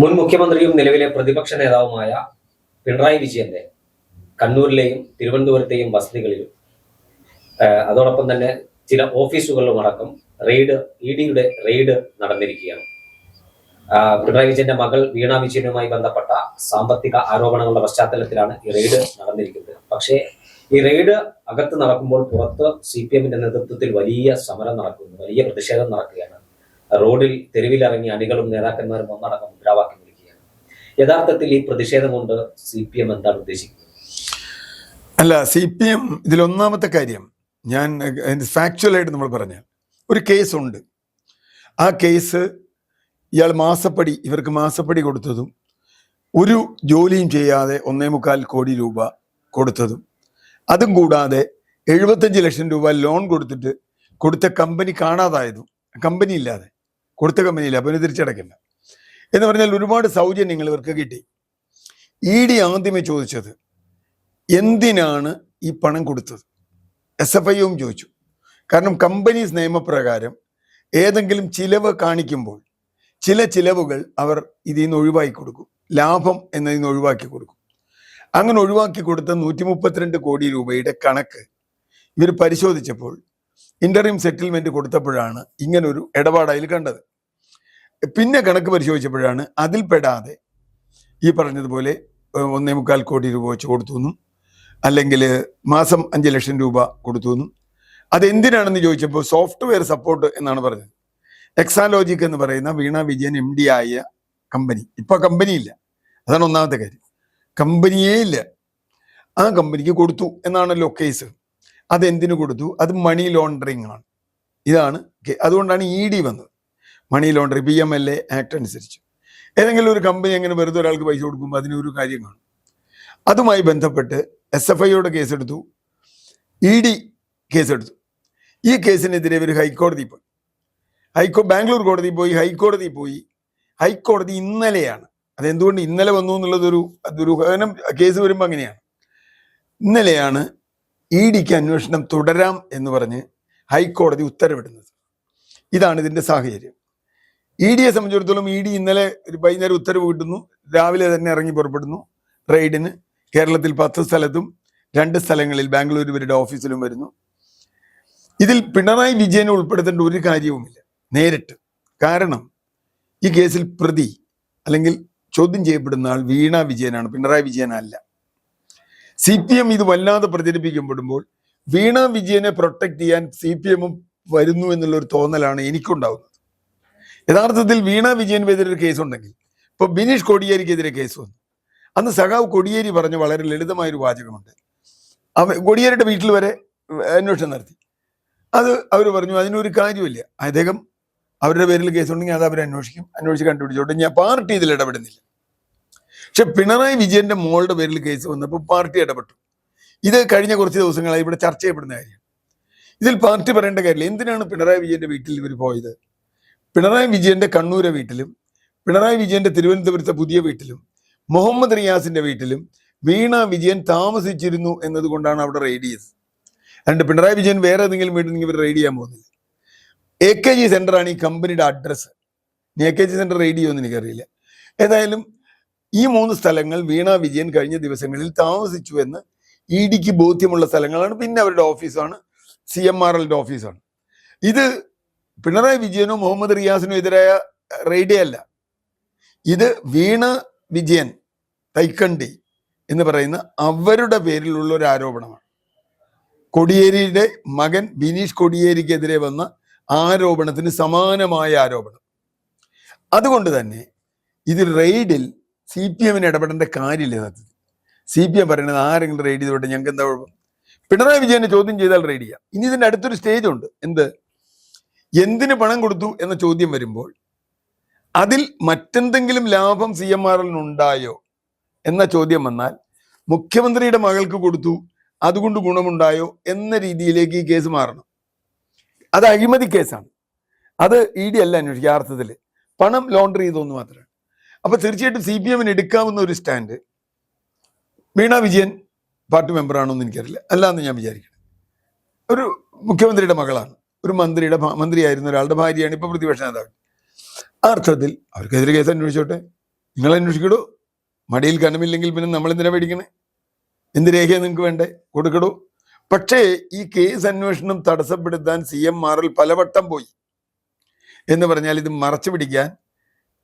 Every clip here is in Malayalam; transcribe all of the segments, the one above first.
മുൻ മുഖ്യമന്ത്രിയും നിലവിലെ പ്രതിപക്ഷ നേതാവുമായ പിണറായി വിജയന്റെ കണ്ണൂരിലെയും തിരുവനന്തപുരത്തെയും വസതികളിലും അതോടൊപ്പം തന്നെ ചില ഓഫീസുകളിലും അടക്കം ഇഡിയുടെ റെയ്ഡ് നടന്നിരിക്കുകയാണ്. പിണറായി വിജയന്റെ മകൾ വീണ വിജയനുമായി ബന്ധപ്പെട്ട സാമ്പത്തിക ആരോപണങ്ങളുടെ പശ്ചാത്തലത്തിലാണ് ഈ റെയ്ഡ് നടന്നിരിക്കുന്നത്. പക്ഷേ ഈ റെയ്ഡ് അകത്ത് നടക്കുമ്പോൾ പുറത്ത് CPM-ന്റെ നേതൃത്വത്തിൽ വലിയ സമരം നടക്കുന്നു, വലിയ പ്രതിഷേധം നടക്കുകയാണ്. റോഡിൽ തെരുവിലിറങ്ങി അണികളും നേതാക്കന്മാരും ഒന്നടക്കം മുദ്രാവാക്യം വിളിക്കുകയാണ്. യഥാർത്ഥത്തിൽ ഈ പ്രതിഷേധം കൊണ്ട് CPM എന്താണ് ഉദ്ദേശിക്കുന്നത്? അല്ല, CPM ഇതിലൊന്നാമത്തെ കാര്യം ഞാൻ ഫാക്ച്വലായിട്ട് നമ്മൾ പറഞ്ഞാൽ ഒരു കേസുണ്ട്. ആ കേസ് ഇവർക്ക് മാസപ്പടി കൊടുത്തതും ഒരു ജോലിയും ചെയ്യാതെ 1.25 കോടി രൂപ കൊടുത്തതും, അതും കൂടാതെ 75 ലക്ഷം രൂപ ലോൺ കൊടുത്തിട്ട് കൊടുത്ത കമ്പനി കാണാതായതും, കമ്പനി ഇല്ലാതെ കൊടുത്ത കമ്പനിയില്ല, അപ്പോൾ തിരിച്ചടക്കില്ല എന്ന് പറഞ്ഞാൽ ഒരുപാട് സൗജന്യങ്ങൾ ഇവർക്ക് കിട്ടി. ED ആദ്യമേ ചോദിച്ചത് എന്തിനാണ് ഈ പണം കൊടുത്തത്? SFIയും ചോദിച്ചു. കാരണം കമ്പനീസ് നിയമപ്രകാരം ഏതെങ്കിലും ചിലവ് കാണിക്കുമ്പോൾ ചില ചിലവുകൾ അവർ ഇതിൽ നിന്ന് ഒഴിവാക്കി കൊടുക്കും, ലാഭം എന്നതിൽ നിന്ന് ഒഴിവാക്കി കൊടുക്കും. അങ്ങനെ ഒഴിവാക്കി കൊടുത്ത 132 കോടി രൂപയുടെ കണക്ക് ഇവർ പരിശോധിച്ചപ്പോൾ ഇന്ററിം സെറ്റിൽമെന്റ് കൊടുത്തപ്പോഴാണ് ഇങ്ങനൊരു ഇടപാട് അതിൽ കണ്ടത്. പിന്നെ കണക്ക് പരിശോധിച്ചപ്പോഴാണ് അതിൽ പെടാതെ ഈ പറഞ്ഞതുപോലെ 1.25 കോടി രൂപ വെച്ച് കൊടുത്തു, അല്ലെങ്കിൽ മാസം 5 ലക്ഷം രൂപ കൊടുത്തു. അതെന്തിനാണെന്ന് ചോദിച്ചപ്പോൾ സോഫ്റ്റ്വെയർ സപ്പോർട്ട് എന്നാണ് പറഞ്ഞത്. എക്സാലോജിക് എന്ന് പറയുന്ന വീണ വിജയൻ MD ആയ കമ്പനി, ഇപ്പൊ കമ്പനിയില്ല, അതാണ് ഒന്നാമത്തെ കാര്യം. കമ്പനിയേ ഇല്ല, ആ കമ്പനിക്ക് കൊടുത്തു എന്നാണല്ലോ കേസ്. അതെന്തിനു കൊടുത്തു? അത് മണി ലോണ്ടറിങ് ആണ്. ഇതാണ് അതുകൊണ്ടാണ് ED വന്നത്. മണി ലോണ്ടറിങ് PMLA ആക്ട് അനുസരിച്ച് ഏതെങ്കിലും ഒരു കമ്പനി അങ്ങനെ വെറുതെ ഒരാൾക്ക് പൈസ കൊടുക്കുമ്പോൾ അതിനൊരു കാര്യം കാണും. അതുമായി ബന്ധപ്പെട്ട് SFIയോട് കേസെടുത്തു, ED കേസെടുത്തു. ഈ കേസിനെതിരെ ഇവർ ഹൈക്കോടതിയിൽ പോയി, ബാംഗ്ലൂർ കോടതി പോയി, ഹൈക്കോടതി പോയി. ഹൈക്കോടതി ഇന്നലെയാണ്, അതെന്തുകൊണ്ട് ഇന്നലെ വന്നു എന്നുള്ളതൊരു ദുരൂഹനം. കേസ് വരുമ്പോൾ അങ്ങനെയാണ്. ഇന്നലെയാണ് EDക്ക് അന്വേഷണം തുടരാം എന്ന് പറഞ്ഞ് ഹൈക്കോടതി ഉത്തരവിടുന്നത്. ഇതാണ് ഇതിന്റെ സാഹചര്യം. EDയെ സംബന്ധിച്ചിടത്തോളം ED ഇന്നലെ വൈകുന്നേരം ഉത്തരവ് കിട്ടുന്നു, രാവിലെ തന്നെ ഇറങ്ങി പുറപ്പെടുന്നു റെയ്ഡിന്. കേരളത്തിൽ 10 സ്ഥലത്തും 2 സ്ഥലങ്ങളിൽ ബാംഗ്ലൂർ ഇവരുടെ ഓഫീസിലും വരുന്നു. ഇതിൽ പിണറായി വിജയനെ ഉൾപ്പെടുത്തേണ്ട ഒരു കാര്യവുമില്ല നേരിട്ട്. കാരണം ഈ കേസിൽ പ്രതി അല്ലെങ്കിൽ ചോദ്യം ചെയ്യപ്പെടുന്ന ആൾ വീണ വിജയനാണ്, പിണറായി വിജയനല്ല. CPM ഇത് വല്ലാതെ പ്രചരിപ്പിക്കപ്പെടുമ്പോൾ വീണ വിജയനെ പ്രൊട്ടക്ട് ചെയ്യാൻ CPM വരുന്നു എന്നുള്ളൊരു തോന്നലാണ് എനിക്കുണ്ടാവുന്നത്. യഥാർത്ഥത്തിൽ വീണ വിജയനെതിരെ ഒരു കേസുണ്ടെങ്കിൽ, ഇപ്പൊ ബിനീഷ് കോടിയേരിക്കെതിരെ കേസ് വന്നു. അന്ന് സഖാവ് കോടിയേരി പറഞ്ഞ വളരെ ലളിതമായൊരു വാചകമുണ്ട്. കോടിയേരിയുടെ വീട്ടിൽ വരെ അന്വേഷണം നടത്തി. അത് അവർ പറഞ്ഞു അതിനൊരു കാര്യമില്ല, അദ്ദേഹം അവരുടെ പേരിൽ കേസുണ്ടെങ്കിൽ അത് അവർ അന്വേഷിച്ച് കണ്ടുപിടിച്ചോട്ടെ, ഞാൻ പാർട്ടി ഇതിൽ ഇടപെടുന്നില്ല. പക്ഷെ പിണറായി വിജയന്റെ മോളുടെ പേരിൽ കേസ് വന്നപ്പോൾ പാർട്ടി ഇടപെട്ടു. ഇത് കഴിഞ്ഞ കുറച്ച് ദിവസങ്ങളായി ഇവിടെ ചർച്ച ചെയ്യപ്പെടുന്ന കാര്യം. ഇതിൽ പാർട്ടി പറയേണ്ട കാര്യമില്ല. എന്തിനാണ് പിണറായി വിജയന്റെ വീട്ടിൽ ഇവർ പോയത്? പിണറായി വിജയന്റെ കണ്ണൂരെ വീട്ടിലും പിണറായി വിജയന്റെ തിരുവനന്തപുരത്തെ പുതിയ വീട്ടിലും മുഹമ്മദ് റിയാസിന്റെ വീട്ടിലും വീണ വിജയൻ താമസിച്ചിരുന്നു എന്നതുകൊണ്ടാണ് അവിടെ റെയ്ഡ് ചെയ്തത്. അതുകൊണ്ട് പിണറായി വിജയൻ വേറെ ഏതെങ്കിലും വീട്ടിൽ ഇവർ റെയ്ഡ് ചെയ്യാൻ പോകുന്നില്ല. AKG സെന്ററാണ് ഈ കമ്പനിയുടെ അഡ്രസ്സ്. AKG സെന്റർ റെയ്ഡ് ചെയ്യുമെന്ന് എനിക്കറിയില്ല. ഏതായാലും ഈ 3 സ്ഥലങ്ങൾ വീണ വിജയൻ കഴിഞ്ഞ ദിവസങ്ങളിൽ താമസിച്ചു എന്ന് EDക്ക് ബോധ്യമുള്ള സ്ഥലങ്ങളാണ്. പിന്നെ അവരുടെ ഓഫീസാണ്, CMRLന്റെ ഓഫീസാണ്. ഇത് പിണറായി വിജയനോ മുഹമ്മദ് റിയാസിനോ എതിരായ റെയ്ഡേ അല്ല. ഇത് വീണ വിജയൻ തൈക്കണ്ടി എന്ന് പറയുന്ന അവരുടെ പേരിലുള്ള ഒരു ആരോപണമാണ്. കോടിയേരിയുടെ മകൻ ബിനീഷ് കോടിയേരിക്കെതിരെ വന്ന ആരോപണത്തിന് സമാനമായ ആരോപണം. അതുകൊണ്ട് തന്നെ ഇത് റെയ്ഡിൽ CPM ഇടപെടേണ്ട കാര്യമില്ല. CPM പറയുന്നത് ആരെങ്കിലും റെയ്ഡ് ചെയ്തോട്ടെ, ഞങ്ങൾക്ക് എന്താ കുഴപ്പം? പിണറായി വിജയനെ ചോദ്യം ചെയ്താൽ റെയ്ഡ് ചെയ്യാം. ഇനി ഇതിന്റെ അടുത്തൊരു സ്റ്റേജ് ഉണ്ട്. എന്തിന് പണം കൊടുത്തു എന്ന ചോദ്യം വരുമ്പോൾ അതിൽ മറ്റെന്തെങ്കിലും ലാഭം CMRLനുണ്ടായോ എന്ന ചോദ്യം വന്നാൽ, മുഖ്യമന്ത്രിയുടെ മകൾക്ക് കൊടുത്തു അതുകൊണ്ട് ഗുണമുണ്ടായോ എന്ന രീതിയിലേക്ക് ഈ കേസ് മാറണം. അത് അഴിമതി കേസാണ്. അത് ED അല്ല അന്വേഷിക്കുക. യഥാർത്ഥത്തിൽ പണം ലോണ്ടറി ചെയ്തോന്ന് മാത്രമാണ്. അപ്പൊ തീർച്ചയായിട്ടും CPM എടുക്കാവുന്ന ഒരു സ്റ്റാൻഡ്, വീണ വിജയൻ പാർട്ടി മെമ്പറാണോ എന്ന് എനിക്കറിയില്ല, അല്ലാന്ന് ഞാൻ വിചാരിക്കണം. ഒരു മുഖ്യമന്ത്രിയുടെ മകളാണ്, ഒരു മന്ത്രിയായിരുന്ന ഒരാളുടെ ഭാര്യയാണ്, ഇപ്പൊ പ്രതിപക്ഷ നേതാവ്. ആ അർത്ഥത്തിൽ അവർക്കെതിരെ കേസ് അന്വേഷിച്ചോട്ടെ. നിങ്ങൾ അന്വേഷിക്കടോ. മടിയിൽ കനമില്ലെങ്കിൽ പിന്നെ നമ്മൾ എന്തിനാ പേടിക്കണേ? എന്ത് രേഖയാണ് നിങ്ങൾക്ക് വേണ്ടേ? കൊടുക്കടോ. പക്ഷേ ഈ കേസ് അന്വേഷണം തടസ്സപ്പെടുത്താൻ CMRL പലവട്ടം പോയി. എന്ന് പറഞ്ഞാൽ ഇത് മറച്ചു പിടിക്കാൻ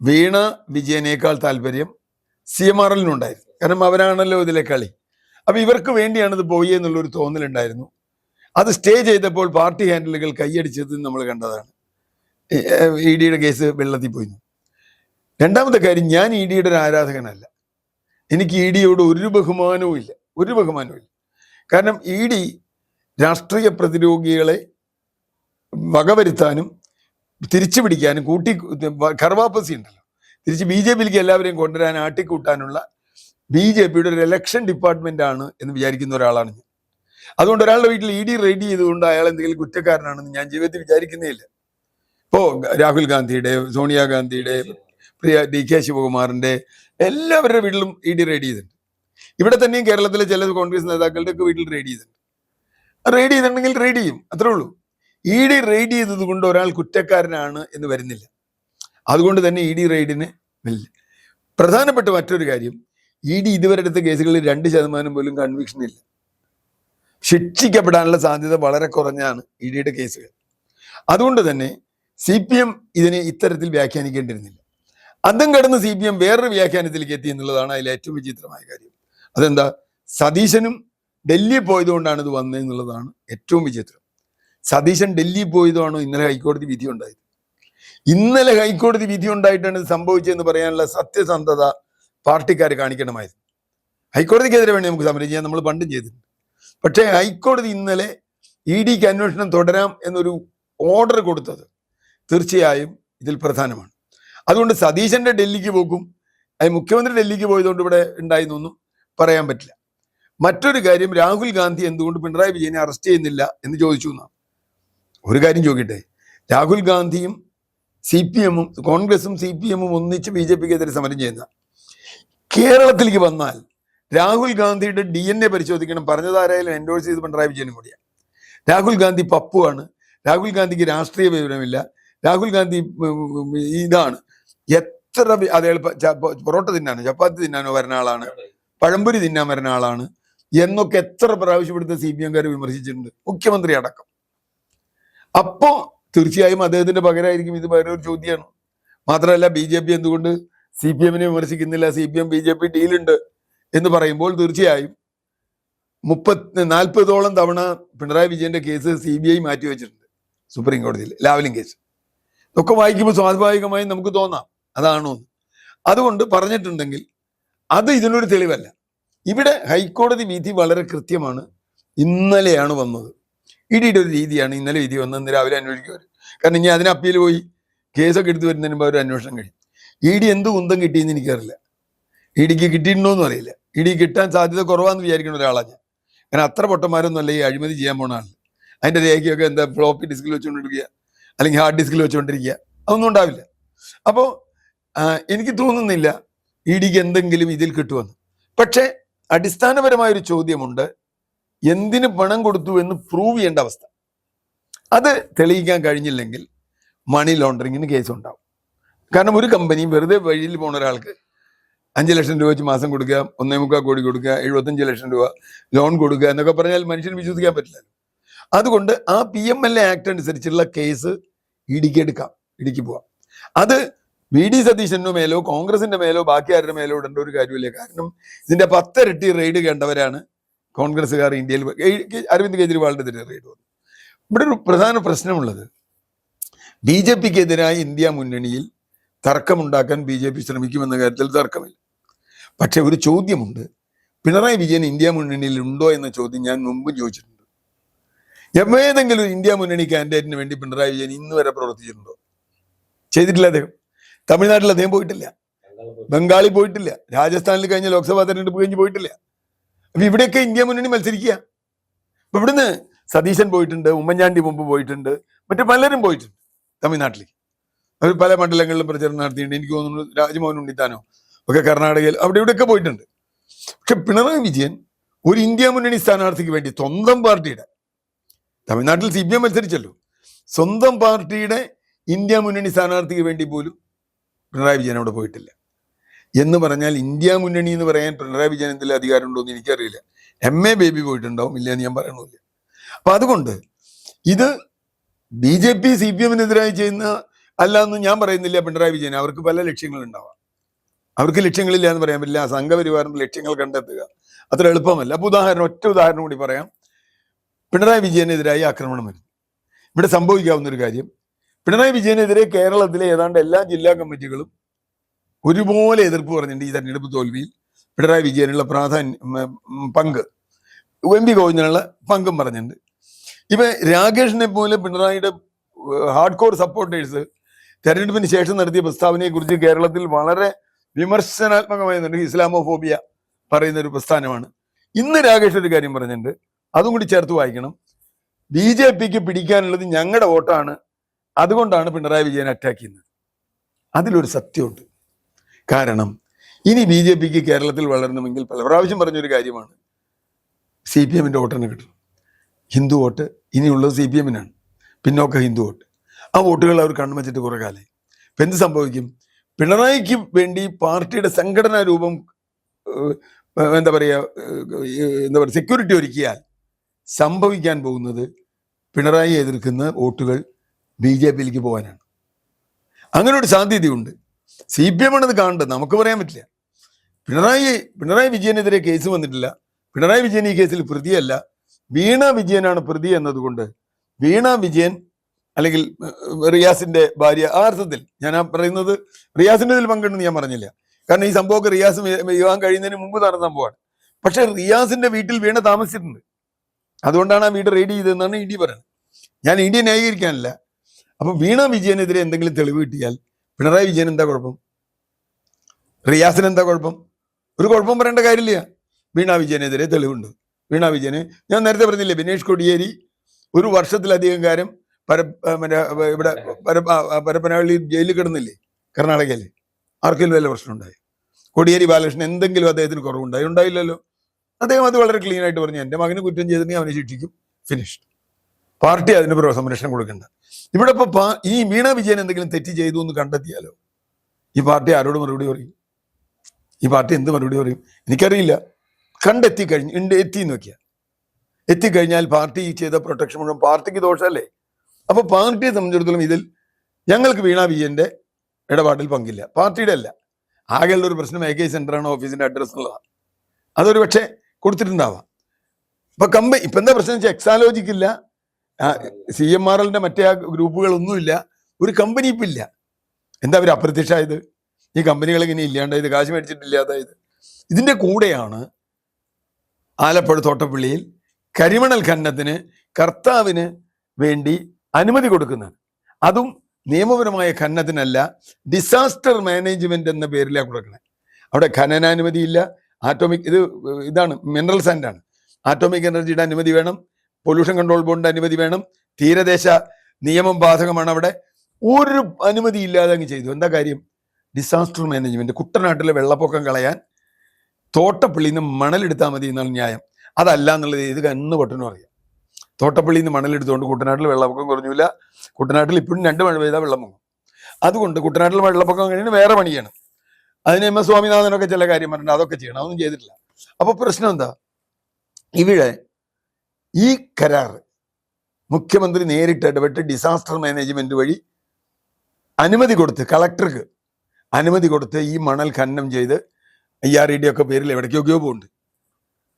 വീണ വിജയനേക്കാൾ താല്പര്യം CMRLനുണ്ടായിരുന്നു. കാരണം അവരാണല്ലോ ഇതിലെ കളി. അപ്പൊ ഇവർക്ക് വേണ്ടിയാണ് ഇത് പോയി എന്നുള്ളൊരു തോന്നലുണ്ടായിരുന്നു. അത് സ്റ്റേ ചെയ്തപ്പോൾ പാർട്ടി ഹാൻഡിലുകൾ കൈയടിച്ചത് നമ്മൾ കണ്ടതാണ്. ED കേസ് വെള്ളത്തിൽ പോയി. രണ്ടാമത്തെ കാര്യം, ഞാൻ ED ഒരു ആരാധകനല്ല. എനിക്ക് ED ഒരു ബഹുമാനവും ഇല്ല. കാരണം ED രാഷ്ട്രീയ പ്രതിരോധികളെ വകവരുത്താനും തിരിച്ചു പിടിക്കാനും കർവാപ്പസി ഉണ്ടല്ലോ, തിരിച്ച് BJPയിലേക്ക് എല്ലാവരെയും കൊണ്ടുവരാൻ ആട്ടിക്കൂട്ടാനുള്ള BJPയുടെ ഒരു ഇലക്ഷൻ ഡിപ്പാർട്ട്മെന്റ് ആണ് എന്ന് വിചാരിക്കുന്ന ഒരാളാണ് ഞാൻ. അതുകൊണ്ട് ഒരാളുടെ വീട്ടിൽ ED റെയ്ഡ് ചെയ്തുകൊണ്ട് അയാൾ എന്തെങ്കിലും കുറ്റക്കാരനാണെന്ന് ഞാൻ ജീവിതത്തിൽ വിചാരിക്കുന്നേ ഇല്ല. ഇപ്പോ രാഹുൽ ഗാന്ധിയുടെ, സോണിയാഗാന്ധിയുടെ, പ്രിയ DK ശിവകുമാറിന്റെ എല്ലാവരുടെ വീട്ടിലും ED റെയ്ഡ് ചെയ്തിട്ടുണ്ട്. ഇവിടെ തന്നെയും കേരളത്തിലെ ചില കോൺഗ്രസ് നേതാക്കളുടെ ഒക്കെ വീട്ടിൽ റെയ്ഡ് ചെയ്തിട്ടുണ്ട്. റെയ്ഡ് ചെയ്തിട്ടുണ്ടെങ്കിൽ റെയ്ഡ് ചെയ്യും, അത്രേ ഉള്ളൂ. ED റെയ്ഡ് ചെയ്തത് കൊണ്ട് ഒരാൾ കുറ്റക്കാരനാണ് എന്ന് വരുന്നില്ല. അതുകൊണ്ട് തന്നെ ED റെയ്ഡിന് ഇല്ല. പ്രധാനപ്പെട്ട മറ്റൊരു കാര്യം, ED ഇതുവരെ എടുത്ത കേസുകളിൽ 2% പോലും കൺവിക്ഷൻ ഇല്ല. ശിക്ഷിക്കപ്പെടാനുള്ള സാധ്യത വളരെ കുറഞ്ഞാണ് EDയുടെ കേസുകൾ. അതുകൊണ്ട് തന്നെ CPM ഇതിനെ ഇത്തരത്തിൽ വ്യാഖ്യാനിക്കേണ്ടിരുന്നില്ല. അതും കടന്ന് CPM വേറൊരു വ്യാഖ്യാനത്തിലേക്ക് എത്തി എന്നുള്ളതാണ് അതിൽ ഏറ്റവും വിചിത്രമായ കാര്യം. അതെന്താ? സതീശനും ഡൽഹി പോയതുകൊണ്ടാണ് ഇത് വന്നതെന്നുള്ളതാണ് ഏറ്റവും വിചിത്രം. സതീശൻ ഡൽഹി പോയതാണോ ഇന്നലെ ഹൈക്കോടതി വിധി ഉണ്ടായത്? ഇന്നലെ ഹൈക്കോടതി വിധി ഉണ്ടായിട്ടാണ് ഇത് സംഭവിച്ചതെന്ന് പറയാനുള്ള സത്യസന്ധത പാർട്ടിക്കാർ കാണിക്കണമായിരുന്നു. ഹൈക്കോടതിക്കെതിരെ വേണ്ടി നമുക്ക് സമരം ചെയ്യാൻ നമ്മൾ പണ്ടും ചെയ്തിട്ടുണ്ട്. പക്ഷേ ഹൈക്കോടതി ഇന്നലെ EDക്ക് അന്വേഷണം തുടരാം എന്നൊരു ഓർഡർ കൊടുത്തത് തീർച്ചയായും ഇതിൽ പ്രധാനമാണ്. അതുകൊണ്ട് സതീശന്റെ ഡൽഹിക്ക് പോക്കും മുഖ്യമന്ത്രി ഡൽഹിക്ക് പോയതുകൊണ്ട് ഇവിടെ ഉണ്ടായിരുന്നൊന്നും പറയാൻ പറ്റില്ല. മറ്റൊരു കാര്യം, രാഹുൽ ഗാന്ധി എന്തുകൊണ്ട് പിണറായി വിജയനെ അറസ്റ്റ് ചെയ്യുന്നില്ല എന്ന് ചോദിച്ചു എന്നാണ്. ഒരു കാര്യം ചോദിക്കട്ടെ, രാഹുൽ ഗാന്ധിയും CPMഉം കോൺഗ്രസും CPMഉം ഒന്നിച്ച് BJPക്കെതിരെ സമരം ചെയ്യുന്ന കേരളത്തിലേക്ക് വന്നാൽ രാഹുൽ ഗാന്ധിയുടെ DNA പരിശോധിക്കണം. പറഞ്ഞതാരായാലും എൻഡോഴ്സ് ചെയ്ത് പിണറായി വിജയനും കൂടിയാണ്. രാഹുൽ ഗാന്ധി പപ്പുവാണ്. രാഹുൽ ഗാന്ധിക്ക് രാഷ്ട്രീയ വിവരമില്ല. രാഹുൽ ഗാന്ധി ഇതാണ്. എത്ര അയാൾ പൊറോട്ട തിന്നാനോ ചപ്പാത്തി തിന്നാനോ വരുന്ന ആളാണ്, പഴംപൊരി തിന്നാൻ വരുന്ന ആളാണ് എന്നൊക്കെ എത്ര പ്രാവശ്യം ഇവിടുത്തെ CPMകാർ വിമർശിച്ചിട്ടുണ്ട്, മുഖ്യമന്ത്രി അടക്കം. അപ്പോ തീർച്ചയായും അദ്ദേഹത്തിന്റെ പകരമായിരിക്കും ഇത് വേറൊരു ചോദ്യമാണ്. മാത്രമല്ല BJP എന്തുകൊണ്ട് CPMനെ വിമർശിക്കുന്നില്ല? CPM BJP ഡീലുണ്ട് എന്ന് പറയുമ്പോൾ തീർച്ചയായും 40 തവണ പിണറായി വിജയന്റെ കേസ് CBI മാറ്റിവെച്ചിട്ടുണ്ട് സുപ്രീം കോടതിയിൽ, ലാവ്ലിൻ കേസ്. ഇതൊക്കെ വായിക്കുമ്പോൾ സ്വാഭാവികമായും നമുക്ക് തോന്നാം അതാണോ. അതുകൊണ്ട് പറഞ്ഞിട്ടുണ്ടെങ്കിൽ അത് ഇതിനൊരു തെളിവല്ല. ഇവിടെ ഹൈക്കോടതി വിധി വളരെ കൃത്യമാണ്. ഇന്നലെയാണ് വന്നത്. EDയുടെ ഒരു രീതിയാണ് ഇന്നലെ വിധി വന്നത്, രാവിലെ അന്വേഷിക്കുക. കാരണം ഇനി അതിന് അപ്പീൽ പോയി കേസൊക്കെ എടുത്തു വരുന്നതിന് മുമ്പ് ഒരു അന്വേഷണം കഴിയും. ED എന്ത് കുന്തം കിട്ടിയെന്ന് എനിക്കറിയില്ല. EDക്ക് കിട്ടിയിട്ടുണ്ടോന്നും അറിയില്ല. ED കിട്ടാൻ സാധ്യത കുറവാന്ന് വിചാരിക്കുന്ന ഒരാളാണ് ഞാൻ. കാരണം അത്ര പൊട്ടന്മാരൊന്നും അല്ല ഈ അഴിമതി ചെയ്യാൻ പോണ ആൾ. അതിന്റെ രേഖയൊക്കെ എന്താ ഫ്ലോപ്പി ഡിസ്കിൽ വെച്ചുകൊണ്ടിരിക്കുക, അല്ലെങ്കിൽ ഹാർഡ് ഡിസ്കിൽ വെച്ചുകൊണ്ടിരിക്കുക, അതൊന്നും ഉണ്ടാവില്ല. അപ്പോൾ എനിക്ക് തോന്നുന്നില്ല EDക്ക് എന്തെങ്കിലും ഇതിൽ കിട്ടുമെന്ന്. പക്ഷേ അടിസ്ഥാനപരമായൊരു ചോദ്യമുണ്ട്, എന്തിന് പണം കൊടുത്തു എന്ന് പ്രൂവ് ചെയ്യേണ്ട അവസ്ഥ. അത് തെളിയിക്കാൻ കഴിഞ്ഞില്ലെങ്കിൽ മണി ലോണ്ടറിങ്ങിന് കേസുണ്ടാവും. കാരണം ഒരു കമ്പനി വെറുതെ വഴിയിൽ പോണ ഒരാൾക്ക് 5 ലക്ഷം രൂപ വെച്ച് മാസം കൊടുക്കുക, 1.25 കോടി കൊടുക്കുക, 75 ലക്ഷം രൂപ ലോൺ കൊടുക്കുക എന്നൊക്കെ പറഞ്ഞാൽ മനുഷ്യന് വിശ്വസിക്കാൻ പറ്റില്ല. അതുകൊണ്ട് ആ PMLA ആക്ട് അനുസരിച്ചുള്ള കേസ് EDക്ക് എടുക്കാം, EDക്ക് പോവാം. അത് VD സതീശന്റെ മേലോ കോൺഗ്രസിന്റെ മേലോ ബാക്കി ആരുടെ മേലോ ഇടേണ്ട ഒരു കാര്യമില്ല. കാരണം ഇതിന്റെ 10 ഇരട്ടി റെയ്ഡ് കണ്ടവരാണ് കോൺഗ്രസ്സുകാർ ഇന്ത്യയിൽ. അരവിന്ദ് കെജ്രിവാളിന്റെ എതിരെ റെയ്ഡ് വന്നു. ഇവിടെ ഒരു പ്രധാന പ്രശ്നമുള്ളത്, BJPക്കെതിരായ ഇന്ത്യ മുന്നണിയിൽ തർക്കമുണ്ടാക്കാൻ BJP ശ്രമിക്കുമെന്ന കാര്യത്തിൽ തർക്കമില്ല. പക്ഷെ ഒരു ചോദ്യമുണ്ട്, പിണറായി വിജയൻ ഇന്ത്യ മുന്നണിയിൽ ഉണ്ടോ എന്ന ചോദ്യം ഞാൻ മുമ്പ് ചോദിച്ചിട്ടുണ്ട്. ഏതെങ്കിലും ഇന്ത്യ മുന്നണി കാൻഡിഡേറ്റിന് വേണ്ടി പിണറായി വിജയൻ ഇന്ന് വരെ പ്രവർത്തിച്ചിട്ടുണ്ടോ? ചെയ്തിട്ടില്ല. അദ്ദേഹം തമിഴ്നാട്ടിൽ അദ്ദേഹം പോയിട്ടില്ല, ബംഗാളിൽ പോയിട്ടില്ല, രാജസ്ഥാനിൽ കഴിഞ്ഞ ലോക്സഭാ തെരഞ്ഞെടുപ്പ് കഴിഞ്ഞ് പോയിട്ടില്ല. അപ്പൊ ഇവിടെയൊക്കെ ഇന്ത്യ മുന്നണി മത്സരിക്കുക. അപ്പൊ ഇവിടുന്ന് സതീശൻ പോയിട്ടുണ്ട്, ഉമ്മൻചാണ്ടി മുമ്പ് പോയിട്ടുണ്ട്, മറ്റു പലരും പോയിട്ടുണ്ട് തമിഴ്നാട്ടിലേക്ക്. അവർ പല മണ്ഡലങ്ങളിലും പ്രചരണം നടത്തിയിട്ടുണ്ട്. എനിക്ക് തോന്നുന്നു രാജ്മോഹൻ ഉണ്ണിത്താനോ ഒക്കെ കർണാടകയിൽ അവിടെ ഇവിടെയൊക്കെ പോയിട്ടുണ്ട്. പക്ഷെ പിണറായി വിജയൻ ഒരു ഇന്ത്യ മുന്നണി സ്ഥാനാർത്ഥിക്ക് വേണ്ടി സ്വന്തം പാർട്ടിയുടെ, തമിഴ്നാട്ടിൽ CPM മത്സരിച്ചല്ലോ, സ്വന്തം പാർട്ടിയുടെ ഇന്ത്യ മുന്നണി സ്ഥാനാർത്ഥിക്ക് വേണ്ടി പോലും പിണറായി വിജയൻ അവിടെ പോയിട്ടില്ല. എന്ന് പറഞ്ഞാൽ ഇന്ത്യ മുന്നണി എന്ന് പറയാൻ പിണറായി വിജയൻ എന്തെങ്കിലും അധികാരമുണ്ടോ എന്ന് എനിക്കറിയില്ല. MA ബേബി പോയിട്ടുണ്ടാവും, ഇല്ല എന്ന് ഞാൻ പറയണില്ല. അപ്പൊ അതുകൊണ്ട് ഇത് BJP CPM-നെതിരായി ചെയ്യുന്ന അല്ല എന്ന് ഞാൻ പറയുന്നില്ല. പിണറായി വിജയൻ അവർക്ക് പല ലക്ഷ്യങ്ങളുണ്ടാവാം, അവർക്ക് ലക്ഷ്യങ്ങളില്ല എന്ന് പറയാൻ പറ്റില്ല. സംഘപരിവാറിന്റെ ലക്ഷ്യങ്ങൾ കണ്ടെത്തുക അത്ര എളുപ്പമല്ല. അപ്പൊ ഒറ്റ ഉദാഹരണം കൂടി പറയാം. പിണറായി വിജയനെതിരായി ആക്രമണം വരുന്നു. ഇവിടെ സംഭവിക്കാവുന്ന ഒരു കാര്യം, പിണറായി വിജയനെതിരെ കേരളത്തിലെ ഏതാണ്ട് എല്ലാ ജില്ലാ കമ്മിറ്റികളും ഒരുപോലെ എതിർപ്പ് പറഞ്ഞിട്ടുണ്ട്. ഈ തെരഞ്ഞെടുപ്പ് തോൽവിയിൽ പിണറായി വിജയനുള്ള പങ്ക്, MP ഗോവിന്ദനുള്ള പങ്കും പറഞ്ഞിട്ടുണ്ട്. ഇപ്പൊ രാകേഷിനെ പോലെ പിണറായിയുടെ ഹാർഡ് കോർ സപ്പോർട്ടേഴ്സ് തെരഞ്ഞെടുപ്പിന് ശേഷം നടത്തിയ പ്രസ്താവനയെ കുറിച്ച് കേരളത്തിൽ വളരെ വിമർശനാത്മകമായി ഇസ്ലാമോഫോബിയ പറയുന്ന ഒരു പ്രസ്ഥാനമാണ്. ഇന്ന് രാകേഷ് ഒരു കാര്യം പറഞ്ഞിട്ടുണ്ട്, അതും കൂടി ചേർത്ത് വായിക്കണം. BJPക്ക് പിടിക്കാനുള്ളത് ഞങ്ങളുടെ വോട്ടാണ്, അതുകൊണ്ടാണ് പിണറായി വിജയൻ അറ്റാക്ക് ചെയ്യുന്നത്. അതിലൊരു സത്യമുണ്ട്. കാരണം ഇനി BJPക്ക് കേരളത്തിൽ വളരണമെങ്കിൽ പല പ്രാവശ്യം പറഞ്ഞൊരു കാര്യമാണ്, CPM-ന്റെ വോട്ടിന് കിട്ടും. ഹിന്ദു വോട്ട് ഇനിയുള്ളത് CPM-നാണ്, പിന്നോക്ക ഹിന്ദു വോട്ട്. ആ വോട്ടുകൾ അവർ കണ്ണുവച്ചിട്ട് കുറെ കാലമായി. ഇപ്പം എന്ത് സംഭവിക്കും? പിണറായിക്ക് വേണ്ടി പാർട്ടിയുടെ സംഘടനാ രൂപം എന്താ പറയുക സെക്യൂരിറ്റി ഒരുക്കിയാൽ സംഭവിക്കാൻ പോകുന്നത് പിണറായി എതിർക്കുന്ന വോട്ടുകൾ BJPയിലേക്ക് പോകാനാണ്. അങ്ങനെ ഒരു സാധ്യതയുണ്ട്. CPM-ആണത് കാണേണ്ടത്, നമുക്ക് പറയാൻ പറ്റില്ല. പിണറായി വിജയനെതിരെ കേസ് വന്നിട്ടില്ല. പിണറായി വിജയൻ ഈ കേസിൽ പ്രതിയല്ല, വീണ വിജയനാണ് പ്രതി എന്നതുകൊണ്ട് വീണ വിജയൻ അല്ലെങ്കിൽ റിയാസിന്റെ ഭാര്യ, ആ അർത്ഥത്തിൽ ഞാൻ പറയുന്നത് റിയാസിന്റെ ഇതിൽ പങ്കുണ്ടെന്ന് ഞാൻ പറഞ്ഞില്ല. കാരണം ഈ സംഭവമൊക്കെ റിയാസ് വിവാഹം കഴിയുന്നതിന് മുമ്പ് നടന്ന സംഭവമാണ്. പക്ഷെ റിയാസിന്റെ വീട്ടിൽ വീണ താമസിച്ചിട്ടുണ്ട്, അതുകൊണ്ടാണ് ആ വീട് റെയ്ഡ് ചെയ്തതെന്നാണ് ED പറയുന്നത്. ഞാൻ ED ന്യായീകരിക്കാനില്ല. അപ്പൊ വീണ വിജയനെതിരെ എന്തെങ്കിലും തെളിവ് കിട്ടിയാൽ പിണറായി വിജയൻ എന്താ കുഴപ്പം? റിയാസിന് എന്താ കുഴപ്പം? ഒരു കുഴപ്പം പറയേണ്ട കാര്യമില്ല. വീണ വിജയനെതിരെ തെളിവുണ്ട്. വീണ വിജയന് ഞാൻ നേരത്തെ പറഞ്ഞില്ലേ, ബിനേഷ് കോടിയേരി 1 വർഷത്തിലധികം കാലം ഇവിടെ പരപ്പനഹള്ളി ജയിലിൽ കിടന്നില്ലേ, കർണാടകയിൽ? ആർക്കെങ്കിലും വല്ല പ്രശ്നം ഉണ്ടായി? കോടിയേരി ബാലകൃഷ്ണൻ എന്തെങ്കിലും അദ്ദേഹത്തിന് കുറവുണ്ടായി? ഉണ്ടായില്ലല്ലോ. അദ്ദേഹം അത് വളരെ ക്ലീൻ ആയിട്ട് പറഞ്ഞു, എൻ്റെ മകന് കുറ്റം ചെയ്തിട്ടുണ്ടെങ്കിൽ അവനെ ശിക്ഷിക്കും, ഫിനിഷ്ഡ്. പാർട്ടി അതിന് സംരക്ഷണം കൊടുക്കണ്ട. ഇവിടെ ഇപ്പൊ ഈ വീണ വിജയൻ എന്തെങ്കിലും തെറ്റ് ചെയ്തു എന്ന് കണ്ടെത്തിയാലോ ഈ പാർട്ടി ആരോട് മറുപടി പറയും? ഈ പാർട്ടി എന്ത് മറുപടി പറയും? എനിക്കറിയില്ല. എത്തിന്ന് വെക്കുക, എത്തിക്കഴിഞ്ഞാൽ പാർട്ടി ചെയ്ത പ്രൊട്ടക്ഷൻ മുഴുവൻ പാർട്ടിക്ക് ദോഷമല്ലേ? അപ്പൊ പാർട്ടിയെ സംബന്ധിച്ചിടത്തോളം ഇതിൽ ഞങ്ങൾക്ക് വീണ വിജയന്റെ ഇടപാടിൽ പങ്കില്ല, പാർട്ടിയുടെ അല്ല. ആകെയുള്ള ഒരു പ്രശ്നം AK സെന്ററാണ്, ഓഫീസിന്റെ അഡ്രസ് ഉള്ളതാണ്. അതൊരു പക്ഷേ കൊടുത്തിട്ടുണ്ടാവാം. ഇപ്പൊ ഇപ്പൊ എന്താ പ്രശ്നം വെച്ചാൽ എക്സാലോജിക്കില്ല, CMRL-ന്റെ മറ്റേ ആ ഗ്രൂപ്പുകളൊന്നുമില്ല, ഒരു കമ്പനി ഇപ്പം ഇല്ല. എന്താ അവർ അപ്രത്യക്ഷമായത്? ഈ കമ്പനികൾ ഇങ്ങനെ ഇല്ലാണ്ടായത്, കാശ് മേടിച്ചിട്ടില്ലാതായത്. ഇതിന്റെ കൂടെയാണ് ആലപ്പുഴ തോട്ടപ്പള്ളിയിൽ കരിമണൽ ഖനനത്തിന് കർത്താവിന് വേണ്ടി അനുമതി കൊടുക്കുന്നത്. അതും നിയമപരമായ ഖനനത്തിനല്ല, ഡിസാസ്റ്റർ മാനേജ്മെന്റ് എന്ന പേരിലാണ് കൊടുക്കുന്നത്. അവിടെ ഖനനാനുമതിയില്ല, ഇതാണ് മിനറൽ സാൻഡാണ്, ആറ്റോമിക് എനർജിയുടെ അനുമതി വേണം, പൊല്യൂഷൻ കൺട്രോൾ ബോർഡിന്റെ അനുമതി വേണം, തീരദേശ നിയമം ബാധകമാണ്. അവിടെ ഒരു അനുമതി ഇല്ലാതെ അങ്ങ് ചെയ്തു. എന്താ കാര്യം? Disaster management. കുട്ടനാട്ടിലെ വെള്ളപ്പൊക്കം കളയാൻ തോട്ടപ്പള്ളിയിൽ നിന്ന് മണലെടുത്താൽ മതി എന്നാണ് ന്യായം. അതല്ല എന്നുള്ളത് ഇത് കന്ന് പൊട്ടനും അറിയാം. തോട്ടപ്പള്ളിയിൽ നിന്ന് മണലെടുത്തുകൊണ്ട് കുട്ടനാട്ടിൽ വെള്ളപ്പൊക്കം കുറഞ്ഞില്ല. കുട്ടനാട്ടിൽ ഇപ്പോഴും 2 മഴ പെയ്താൽ വെള്ളം പൊങ്ങും. അതുകൊണ്ട് കുട്ടനാട്ടിൽ വെള്ളപ്പൊക്കം കഴിഞ്ഞാൽ വേറെ പണിയാണ്. അതിന് MS സ്വാമിനാഥനൊക്കെ ചില കാര്യം പറഞ്ഞിട്ടുണ്ട്, അതൊക്കെ ചെയ്യണം, അതൊന്നും ചെയ്തിട്ടില്ല. അപ്പൊ പ്രശ്നം എന്താ? ഇവിടെ ഈ കരാർ മുഖ്യമന്ത്രി നേരിട്ട് ഇടപെട്ട് ഡിസാസ്റ്റർ മാനേജ്മെന്റ് വഴി അനുമതി കൊടുത്ത്, കളക്ടർക്ക് അനുമതി കൊടുത്ത് ഈ മണൽ ഖനനം ചെയ്ത് IRED ഒക്കെ പേരിൽ എവിടേക്കൊക്കെയോ പോകുന്നുണ്ട്.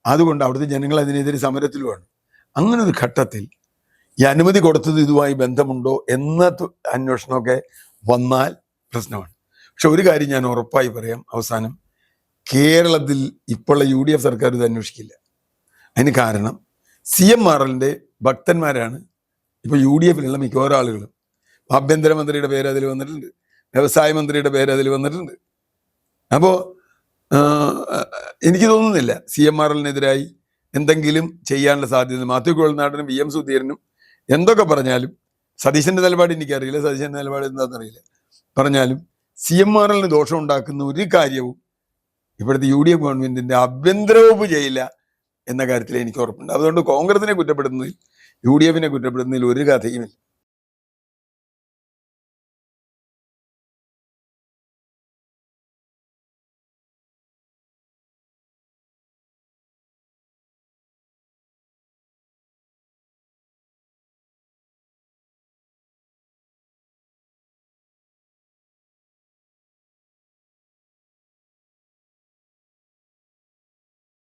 അതുകൊണ്ട് അവിടുത്തെ ജനങ്ങൾ അതിനെതിരെ സമരത്തിലുമാണ്. അങ്ങനെ ഒരു ഘട്ടത്തിൽ ഈ അനുമതി കൊടുത്തത് ഇതുമായി ബന്ധമുണ്ടോ എന്ന അന്വേഷണമൊക്കെ വന്നാൽ പ്രശ്നമാണ്. പക്ഷെ ഒരു കാര്യം ഞാൻ ഉറപ്പായി പറയാം, അവസാനം കേരളത്തിൽ ഇപ്പോഴുള്ള UDF സർക്കാർ ഇത് അന്വേഷിക്കില്ല. അതിന് കാരണം CMRL-ന്റെ ഭക്തന്മാരാണ് ഇപ്പൊ UDF-ലുള്ള മിക്കവാറും ആളുകളും. ആഭ്യന്തരമന്ത്രിയുടെ പേര് അതിൽ വന്നിട്ടുണ്ട്, വ്യവസായ മന്ത്രിയുടെ പേര് അതിൽ വന്നിട്ടുണ്ട്. അപ്പോ എനിക്ക് തോന്നുന്നില്ല CMRL-നെതിരായി എന്തെങ്കിലും ചെയ്യാനുള്ള സാധ്യത. മാത്യു കുഴൽനാടനും VM സുധീരനും എന്തൊക്കെ പറഞ്ഞാലും, സതീശന്റെ നിലപാട് എനിക്കറിയില്ല, സതീശന്റെ നിലപാട് എന്താണെന്നറിയില്ല, പറഞ്ഞാലും CMRL-ന് ദോഷം ഉണ്ടാക്കുന്ന ഒരു കാര്യവും ഇവിടുത്തെ UDF ഗവൺമെന്റിന്റെ ആഭ്യന്തര വകുപ്പ് ചെയ്യില്ല എന്ന കാര്യത്തിൽ എനിക്ക് ഉറപ്പുണ്ട്. അതുകൊണ്ട് കോൺഗ്രസിനെ കുറ്റപ്പെടുന്നതിൽ UDF-നെ കുറ്റപ്പെടുന്നതിൽ ഒരു കഥയുമില്ല.